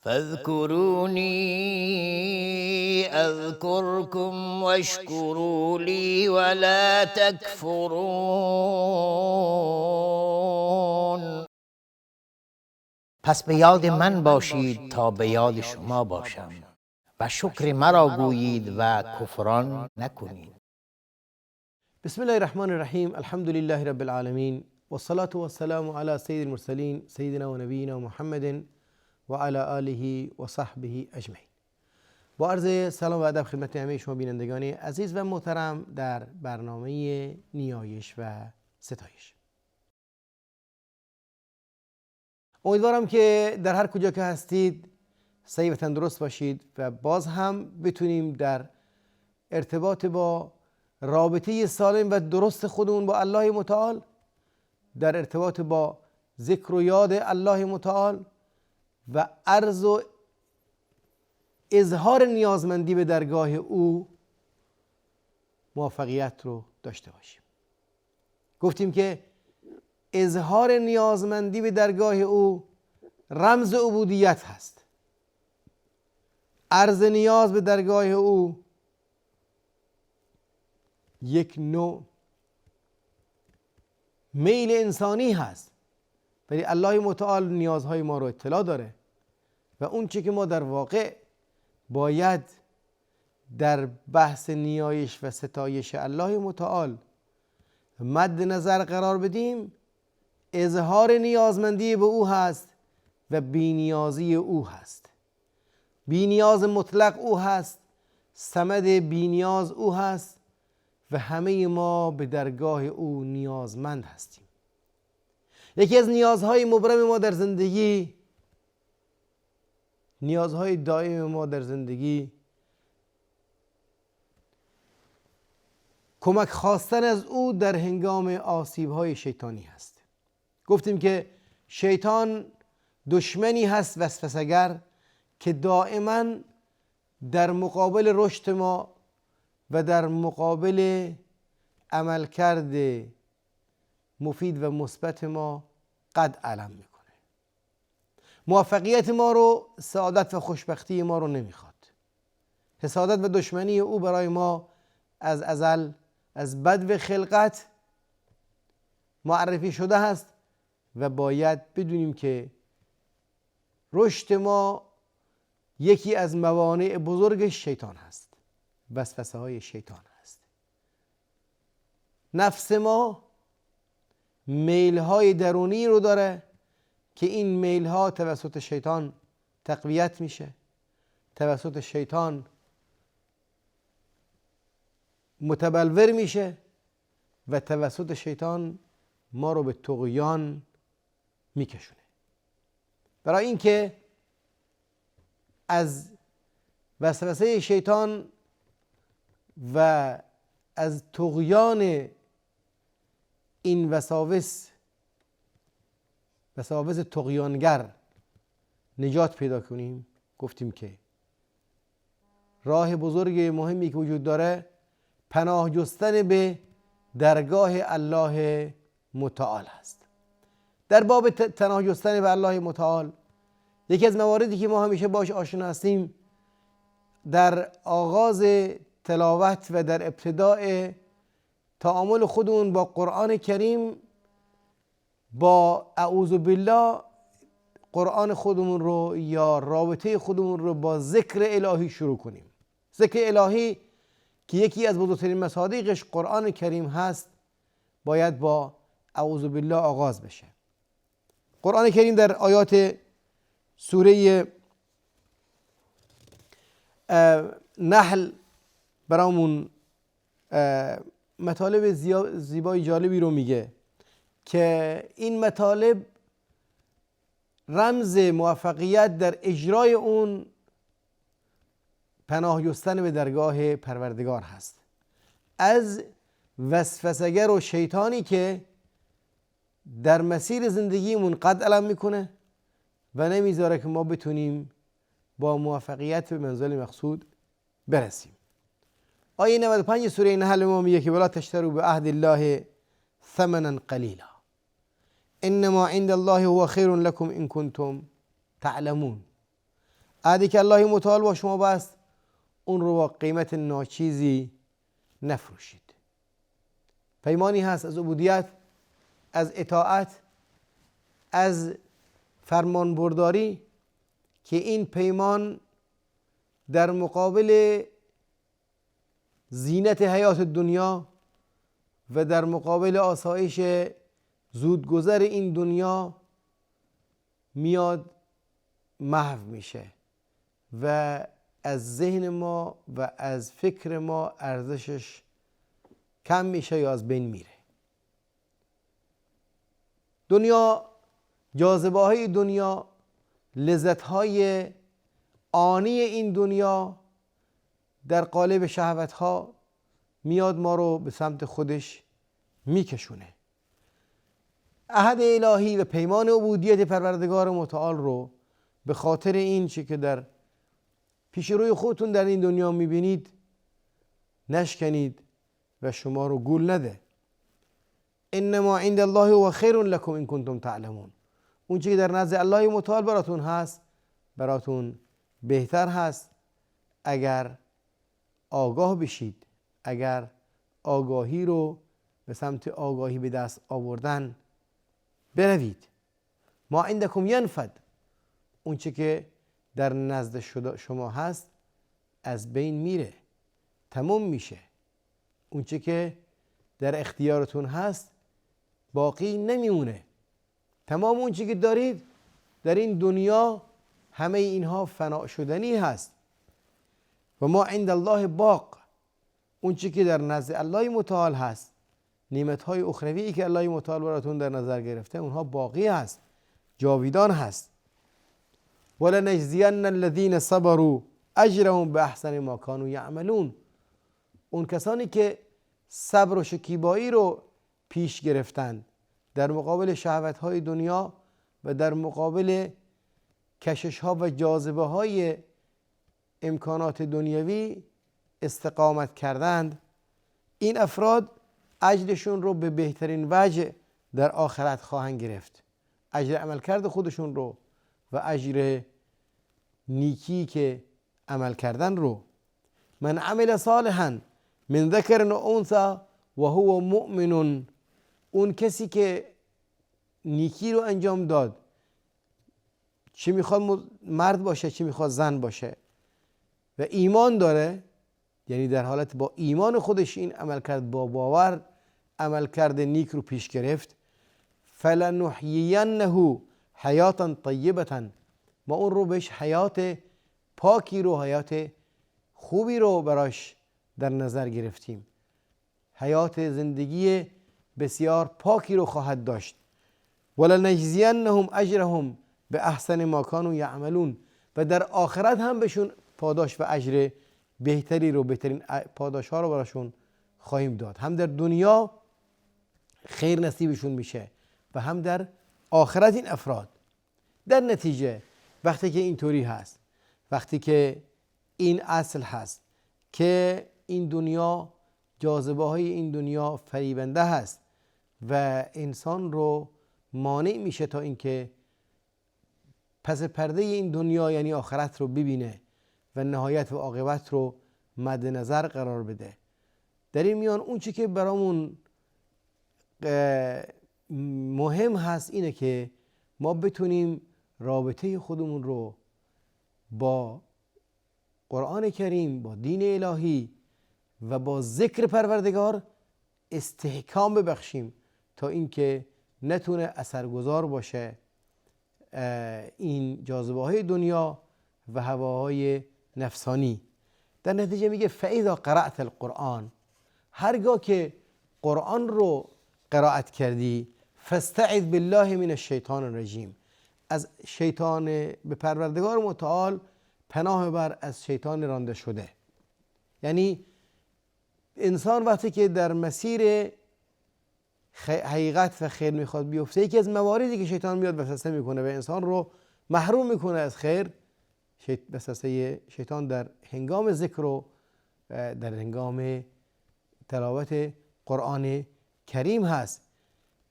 فاذكروني اذكركم واشکروا لی ولا تکفرون. پس به یاد من باشید تا به یاد شما باشم و شکر مرا گویید و کفران نکنید. بسم الله الرحمن الرحیم. الحمد لله رب العالمین والصلاة والسلام علی سید المرسلین سیدنا و نبینا محمد و علی آله و صحبه اجمعین. با عرض سلام و ادب خدمت همه شما بینندگان عزیز و محترم در برنامه نیایش و ستایش. امیدوارم که در هر کجا که هستید صحیح و تندرست باشید و باز هم بتونیم در ارتباط با رابطه سالم و درست خودمون با الله متعال، در ارتباط با ذکر و یاد الله متعال و عرض و اظهار نیازمندی به درگاه او موفقیت رو داشته باشیم. گفتیم که اظهار نیازمندی به درگاه او رمز عبودیت هست. عرض نیاز به درگاه او یک نوع میل انسانی هست، ولی الله متعال نیازهای ما رو اطلاع داره و اون چی که ما در واقع باید در بحث نیایش و ستایش الله متعال مد نظر قرار بدیم اظهار نیازمندی به او هست و بینیازی او هست. بینیاز مطلق او هست، صمد بینیاز او هست و همه ما به درگاه او نیازمند هستیم. یکی از نیازهای مبرم ما در زندگی، نیازهای دائم ما در زندگی، کمک خواستن از او در هنگام آسیب‌های شیطانی هست. گفتیم که شیطان دشمنی هست وسوسه‌گر که دائما در مقابل رشد ما و در مقابل عملکرد مفید و مثبت ما قد علم میکنه. موفقیت ما رو، سعادت و خوشبختی ما رو نمیخواد. حسادت و دشمنی او برای ما از ازل از بدو خلقت معرفی شده است و باید بدونیم که رشد ما یکی از موانع بزرگ شیطان هست، وسوسه های شیطان هست. نفس ما میل های درونی رو داره که این میل ها توسط شیطان تقویت میشه، توسط شیطان متبلور میشه و توسط شیطان ما رو به طغیان میکشونه. برای اینکه از وسوسه شیطان و از طغیان این وساوس طغیانگر نجات پیدا کنیم، گفتیم که راه بزرگ مهمی که وجود داره پناه جستن به درگاه الله متعال است. در باب پناه جستن به الله متعال یکی از مواردی که ما همیشه باش آشنا هستیم در آغاز تلاوت و در ابتداء تعامل خودمون با قرآن کریم، با اعوذ بالله قرآن خودمون رو یا رابطه خودمون رو با ذکر الهی شروع کنیم. ذکر الهی که یکی از بزرگترین مصادیقش قرآن کریم هست باید با اعوذ بالله آغاز بشه. قرآن کریم در آیات سوره نحل برامون مطالب زیبای جالبی رو میگه که این مطالب رمز موفقیت در اجرای اون پناه جستن به درگاه پروردگار هست از وسوسه‌گر و شیطانی که در مسیر زندگیمون قد علم میکنه و نمیذاره که ما بتونیم با موفقیت به منزل مقصود برسیم. آیه 95 سوره نحل ما میگه که ولا تشتروا بعهد الله ثمنا قلیلا انما عند الله هو خیر لكم ان کنتم تعلمون. عهدی که الله متعال با شما بست اون رو با قیمت ناچیزی نفروشید. پیمانی هست از عبودیت، از اطاعت، از فرمان برداری که این پیمان در مقابل زینت حیات دنیا و در مقابل آسایش زودگذر این دنیا میاد محو میشه و از ذهن ما و از فکر ما ارزشش کم میشه یا از بین میره. دنیا، جاذبه های دنیا، لذت های آنی این دنیا در قالب شهوت ها میاد ما رو به سمت خودش میکشونه. عهد الهی و پیمان عبودیت پروردگار متعال رو به خاطر این چی که در پیش روی خودتون در این دنیا میبینید نشکنید و شما رو گول نده. انما عند الله و خیر لكم ان کنتم تعلمون. اون چی که در نزد الله متعال براتون هست براتون بهتر هست اگر آگاه بشید، اگر آگاهی رو به سمت آگاهی به دست آوردن بروید. ما عندکم ینفد، اون چی که در نزد شما هست از بین میره، تمام میشه. اون چی که در اختیارتون هست باقی نمیمونه. تمام اون چی که دارید در این دنیا همه اینها فنا شدنی هست. و ما عند الله باق، اون چی که در نزد الله متعال هست، نعمت‌های اخروی که الله متعال براتون در نظر گرفته اونها باقی هست، جاویدان هست. ولنجزین الذین صبروا اجرهم باحسن ما كانوا یعملون. اون کسانی که صبر و شکیبایی رو پیش گرفتند در مقابل شهوت‌های دنیا و در مقابل کشش‌ها و جاذبه‌های امکانات دنیوی استقامت کردند، این افراد اجرشون رو به بهترین وجه در آخرت خواهند گرفت. اجر عملکرد خودشون رو و اجر نیکی که عمل کردن رو. من عمل صالحا من ذکر و انثى و هو مؤمن، اون کسی که نیکی رو انجام داد، چه میخواد مرد باشه چه میخواد زن باشه، و ایمان داره، یعنی در حالت با ایمان خودش این عمل کرد، با باور عمل کرد نیک رو پیش گرفت، فلنحیینه حیاتا طیبه، ما اون رو بهش حیات پاکی رو، حیات خوبی رو براش در نظر گرفتیم. حیات زندگی بسیار پاکی رو خواهد داشت. ولنجزینهم اجرهم به احسن ما كانوا یعملون، و در آخرت هم بهشون پاداش و اجر بهتری رو، بهترین پاداش ها رو براشون خواهیم داد. هم در دنیا خیر نصیبشون میشه و هم در آخرت این افراد. در نتیجه وقتی که اینطوری هست، وقتی که این اصل هست که این دنیا، جاذبه های این دنیا فریبنده هست و انسان رو مانع میشه تا اینکه پس پرده این دنیا یعنی آخرت رو ببینه و نهایت و عاقبت رو مد نظر قرار بده. در این میان اون چی که برامون مهم هست اینه که ما بتونیم رابطه خودمون رو با قرآن کریم، با دین الهی و با ذکر پروردگار استحکام ببخشیم تا اینکه نتونه اثرگذار باشه این جاذبه های دنیا و هواهای نفسانی. در نتیجه میگه فاذا قرأت القرآن، هرگاه که قرآن رو قرائت کردی، فاستعذ بالله من الشیطان الرجیم، از شیطان به پروردگار متعال پناه ببر، از شیطان رانده شده. یعنی انسان وقتی که در مسیر حقیقت و خیر میخواد بیفته، یکی از مواردی که شیطان میاد وسوسه میکنه و انسان رو محروم میکنه از خیر، وسوسه شیطان در هنگام ذکر و در هنگام تلاوت قرآن کریم هست.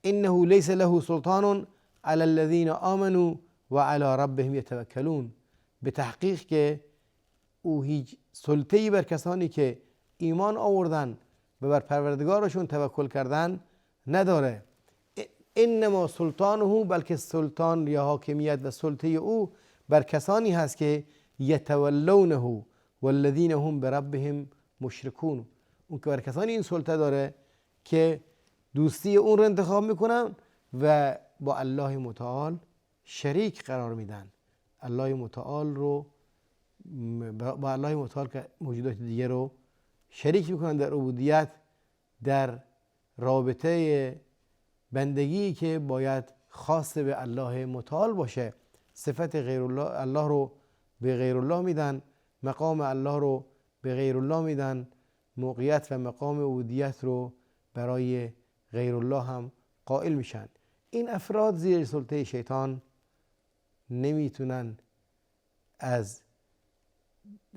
انه لیس له سلطان علی الذین آمنوا و علی ربهم یتوکلون، به تحقیق که او هیچ سلطه‌ای بر کسانی که ایمان آوردن و بر پروردگارشون توکل کردن نداره. انما سلطانه، بلکه سلطان یا حاکمیت و سلطه او بر کسانی هست که یتولونه والذین هم بربهم مشرکون. اون که بر کسانی این سلطه داره که دوستی اون رو انتخاب میکنن و با الله متعال شریک قرار میدن. الله متعال رو با الله متعال که موجودات دیگه رو شریک میکنن در عبودیت، در رابطه بندگی که باید خاص به الله متعال باشه. صفت غیر الله رو به غیر الله میدن، مقام الله رو به غیر الله میدن، موقعیت و مقام عبودیت رو برای غیر الله هم قائل میشن. این افراد زیر سلطه شیطان نمیتونن از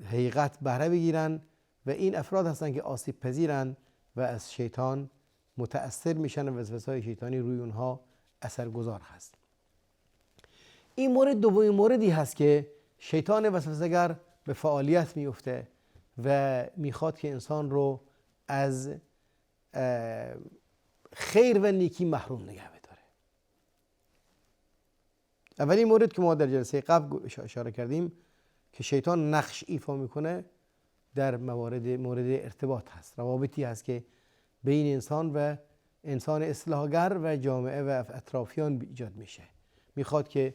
حقیقت بهره بگیرن و این افراد هستن که آسیب پذیرن و از شیطان متأثر میشن و وسوسه‌های شیطانی روی اونها اثرگذار هست. این مورد دومین موردی هست که شیطان وسوسه‌گر به فعالیت میفته و میخواد که انسان رو از خیر و نیکی محروم نگه بداره. اولین مورد که ما در جلسه قبل اشاره کردیم که شیطان نقش ایفا میکنه در مورد ارتباط هست، روابطی هست که بین انسان و انسان اصلاحگر و جامعه و اطرافیان ایجاد میشه. میخواد که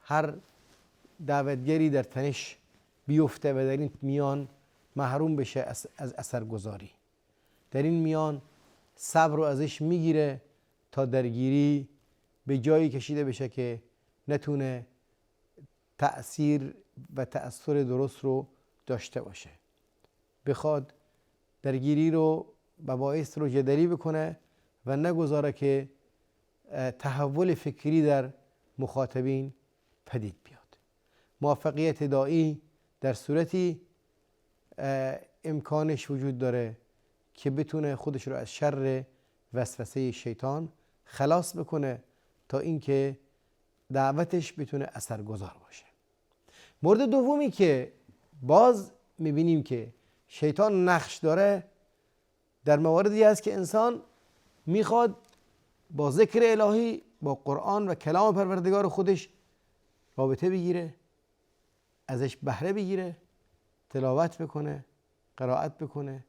هر دعوتگری در تنش بیفته و در این میان محروم بشه از اثرگذاری. در این میان صبر رو ازش میگیره تا درگیری به جایی کشیده بشه که نتونه تأثیر و تأثیر درست رو داشته باشه. بخواد درگیری رو مباحث رو جدلی بکنه و نگذاره که تحول فکری در مخاطبین پدید بیاد. موفقیت داعی در صورتی امکانش وجود داره که بتونه خودش رو از شر وسوسه شیطان خلاص بکنه تا اینکه دعوتش بتونه اثرگذار باشه. مورد دومی که باز میبینیم که شیطان نقش داره در مواردی هست که انسان میخواد با ذکر الهی، با قرآن و کلام پروردگار خودش رابطه بگیره، ازش بهره بگیره، تلاوت بکنه، قرائت بکنه،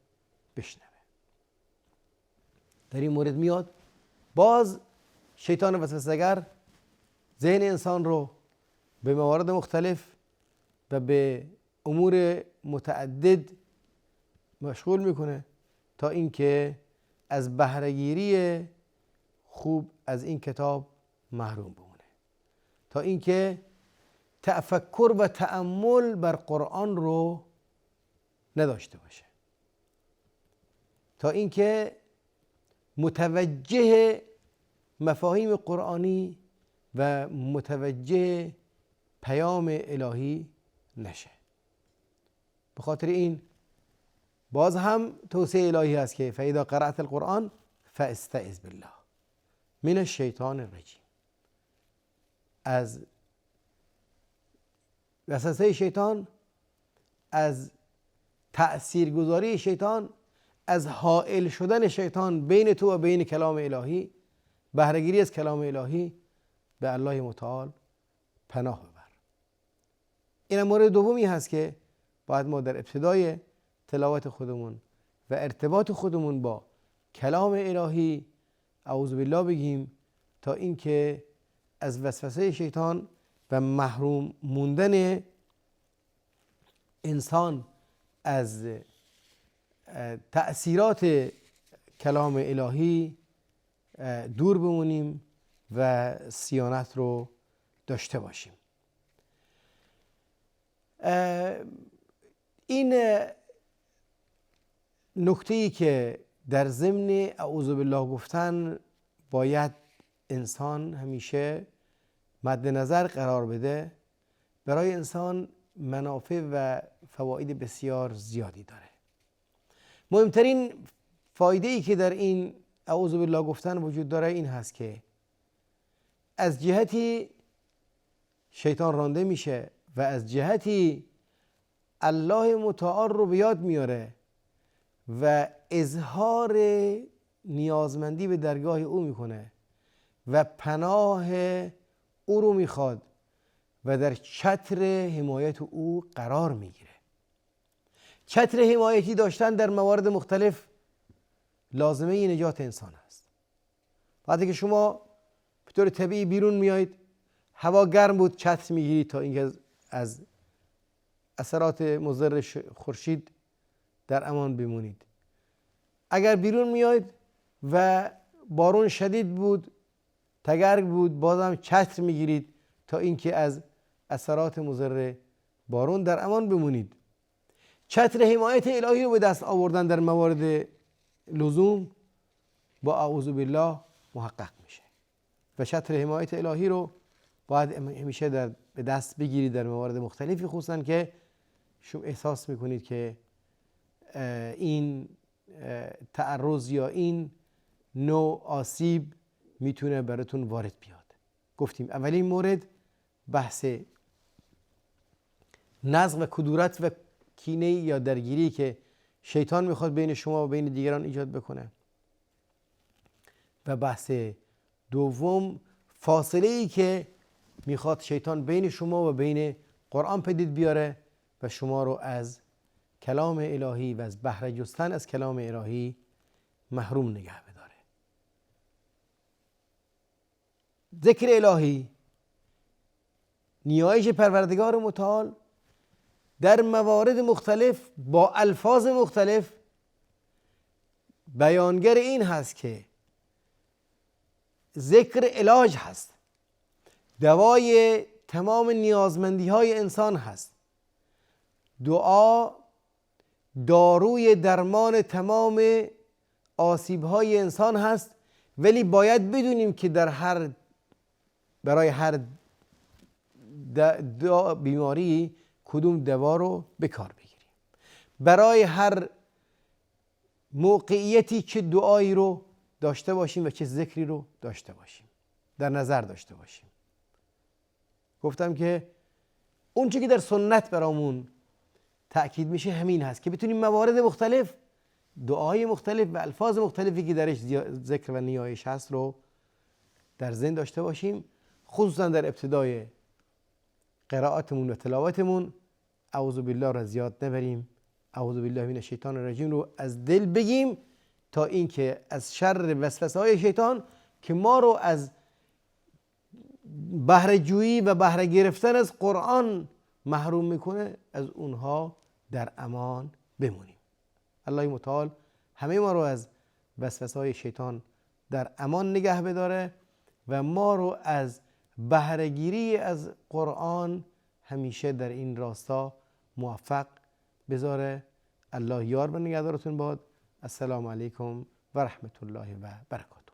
بشنوه. در این مورد میاد باز شیطان وسوسه‌گر ذهن انسان رو به موارد مختلف و به امور متعدد مشغول میکنه تا اینکه از بهره‌گیری خوب از این کتاب محروم بمونه، تا اینکه تفکر و تأمل بر قرآن رو نداشته باشه، تا اینکه متوجه مفاهیم قرآنی و متوجه پیام الهی نشه. به خاطر این باز هم توصیه الهی هست که فاذا قرأت القرآن فاستعذ بالله من الشیطان الرجیم. از وسوسه شیطان، از تأثیرگذاری شیطان، از حائل شدن شیطان بین تو و بین کلام الهی، بهره‌گیری از کلام الهی، به الله متعال پناه ببر. این مورد دومی هست که باید ما در ابتدای تلاوت خودمون و ارتباط خودمون با کلام الهی اعوذ بالله بگیم تا اینکه از وسوسه شیطان و محروم موندن انسان از تأثیرات کلام الهی دور بمونیم و صیانت رو داشته باشیم. این نکته‌ای که در ضمن اعوذ بالله گفتن باید انسان همیشه مد نظر قرار بده، برای انسان منافع و فواید بسیار زیادی داره. مهمترین فایده‌ای که در این اعوذ بالله گفتن وجود داره این هست که از جهتی شیطان رانده میشه و از جهتی الله متعال رو به یاد میاره و اظهار نیازمندی به درگاه او میکنه و پناه او رو میخواد و در چتر حمایت او قرار میگیره. چتر حمایتی داشتن در موارد مختلف لازمه نجات انسان است. وقتی که شما به طور طبیعی بیرون میایید، هوا گرم بود، چتر میگیرید تا اینکه از اثرات مضر خورشید در امان بمونید. اگر بیرون میایید و بارون شدید بود، تگرگ بود، بازم چتر میگیرید تا اینکه از اثرات مضر بارون در امان بمونید. چتر حمایت الهی رو به دست آوردن در موارد لزوم با اعوذ بالله محقق میشه و چتر حمایت الهی رو باید همیشه به دست بگیرید در موارد مختلفی، خصوصا که شما احساس میکنید که این تعرض یا این نوع آسیب میتونه براتون وارد بیاد. گفتیم اولین مورد بحث نزغ و کدورت و کینه یا درگیری که شیطان میخواد بین شما و بین دیگران ایجاد بکنه، و بحث دوم فاصله ای که میخواد شیطان بین شما و بین قرآن پدید بیاره و شما رو از کلام الهی و از بهره جستن از کلام الهی محروم نگه بداره. ذکر الهی، نیایش پروردگار متعال در موارد مختلف با الفاظ مختلف بیانگر این هست که ذکر علاج هست، دوای تمام نیازمندی های انسان هست. دعا داروی درمان تمام آسیب های انسان هست، ولی باید بدونیم که برای هر بیماری کدوم دوا رو به کار بگیریم. برای هر موقعیتی چه دعایی رو داشته باشیم و چه ذکری رو داشته باشیم، در نظر داشته باشیم. گفتم که اون چیزی که در سنت برامون تأکید میشه همین هست که بتونیم موارد مختلف، دعای مختلف و الفاظ مختلفی که درش ذکر و نیایش هست رو در ذهن داشته باشیم، خصوصا در ابتدای قرائتمون و تلاوتمون. اعوذ بالله رو زیاد نبریم، اعوذ بالله من الشیطان الرجیم رو از دل بگیم تا اینکه از شر وسوسه های شیطان که ما رو از بهره جویی و بهره گرفتن از قرآن محروم میکنه، از اونها در امان بمونیم. الله متعال همه ما رو از وسوسه های شیطان در امان نگه بداره و ما رو از بهره گیری از قرآن همیشه در این راستا موفق بذاره. الله یار و نگهدارتون باد. السلام علیکم و رحمت الله و برکاته.